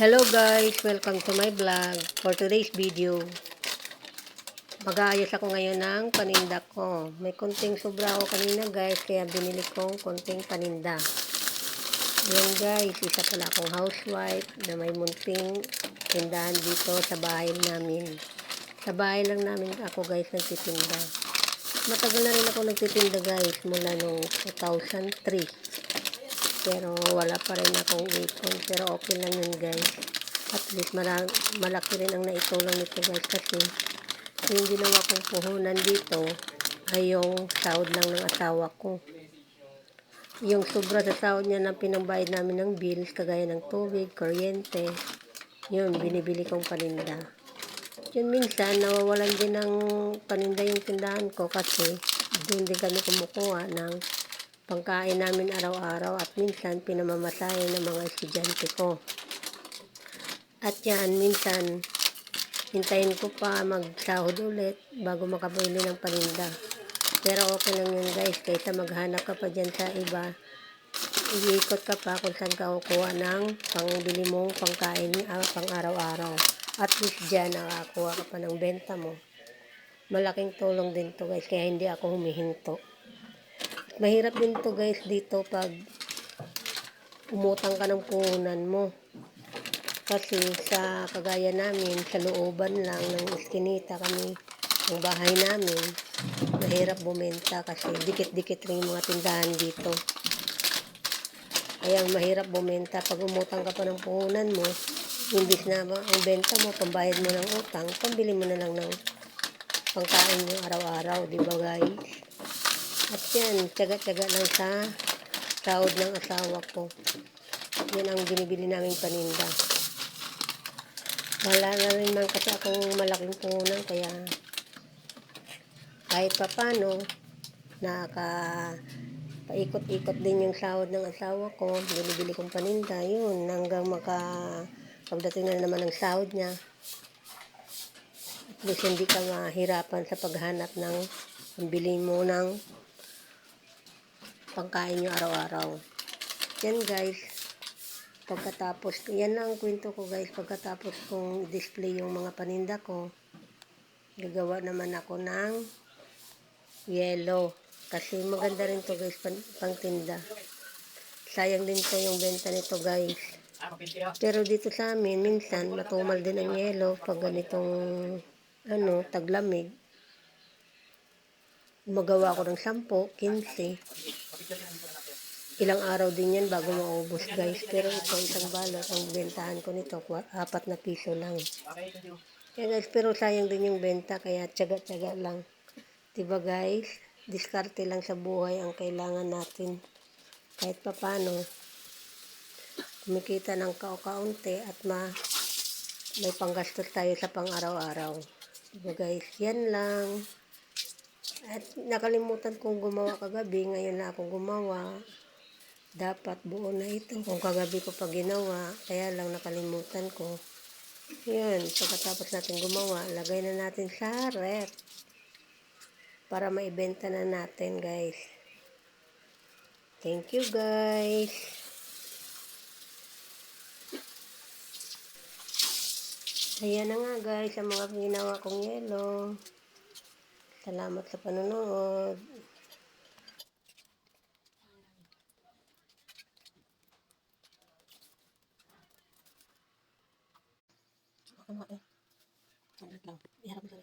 Hello guys, welcome to my vlog. For today's video, mag-aayos ako ngayon ng paninda ko. May konting sobra ako kanina guys, kaya binili kong konting paninda. Ayan guys, isa pala akong housewife na may munting tindahan dito sa bahay namin. Sa bahay lang namin ako guys nagtitinda. Matagal na rin ako nagtitinda guys, mula nung 2003. Pero wala pa rin akong ipon. Pero okay lang yun guys. At least malaki rin ang naitulong nito guys. Kasi yung ginawa kong puhunan dito ay yung sahod lang ng asawa ko. Yung sobra sa sahod niya na pinambayad namin ng bills, kagaya ng tubig, kuryente, yun, binibili kong paninda. Yun minsan, nawawalan din ng paninda yung tindahan ko kasi doon din kami kumukuha ng pangkain namin araw-araw at minsan pinamamasahe ng mga estudyante ko. At yan, minsan hintayin ko pa magsahod ulit bago makabili ng paninda. Pero okay lang yun guys, kaysa maghanap ka pa dyan sa iba, iikot ka pa kung saan ka kukuha ng pangbili mong pangkain pang araw-araw. At least dyan nakakuha ka pa ng benta mo. Malaking tulong din to guys, kaya hindi ako humihinto. Mahirap din to guys dito pag umutang ka ng puhunan mo. Kasi sa kagaya namin, sa looban lang ng iskinita kami, ng bahay namin, mahirap bumenta kasi dikit-dikit rin yung mga tindahan dito. Kaya mahirap bumenta pag umutang ka pa ng puhunan mo, imbis na ang benta mo, pambayad mo ng utang, pambili mo na lang ng pangkain mo araw-araw, di ba guys? At yan, tiyaga-tiyaga lang sa sahod ng asawa ko. Yan ang binibili naming paninda. Wala na rin man kasi akong malaking puhunan, kaya kahit pa paano, paikot-ikot din yung sahod ng asawa ko. Binibili kong paninda, yun, hanggang pagdating na naman ng sahod niya. At least hindi ka mahirapan sa paghanap ng pambili mo ng pangkain nyo araw-araw. Yan guys, pagkatapos, yan lang ang kwento ko guys, pagkatapos kong display yung mga paninda ko, gagawa naman ako ng yellow. Kasi maganda rin to guys, pang tinda. Sayang din to yung benta nito guys. Pero dito sa amin, minsan matumal din ang yellow pag ganitong taglamig. Magawa ko ng 10, 15. Ilang araw din yan bago maubos guys. Pero ito, isang balot, ang bentahan ko nito, 4 na piso lang. Kaya guys, pero sayang din yung benta, kaya tiyaga-tiyaga lang. Diba guys? Diskarte lang sa buhay ang kailangan natin. Kahit papano, kumikita ng kaunti at may panggastos tayo sa pang-araw-araw. Diba guys? Yan lang. At nakalimutan kong gumawa kagabi, ngayon na akong gumawa. Dapat buo na ito. Kung kagabi ko pa ginawa, kaya lang nakalimutan ko. Yan, pagkatapos natin gumawa, lagay na natin sa ref para maibenta na natin guys. Thank you guys. Ayan na nga guys, ang mga ginawa kong yelo. Salamat sa panonood. Ano eh? Saglit lang. Iharap mo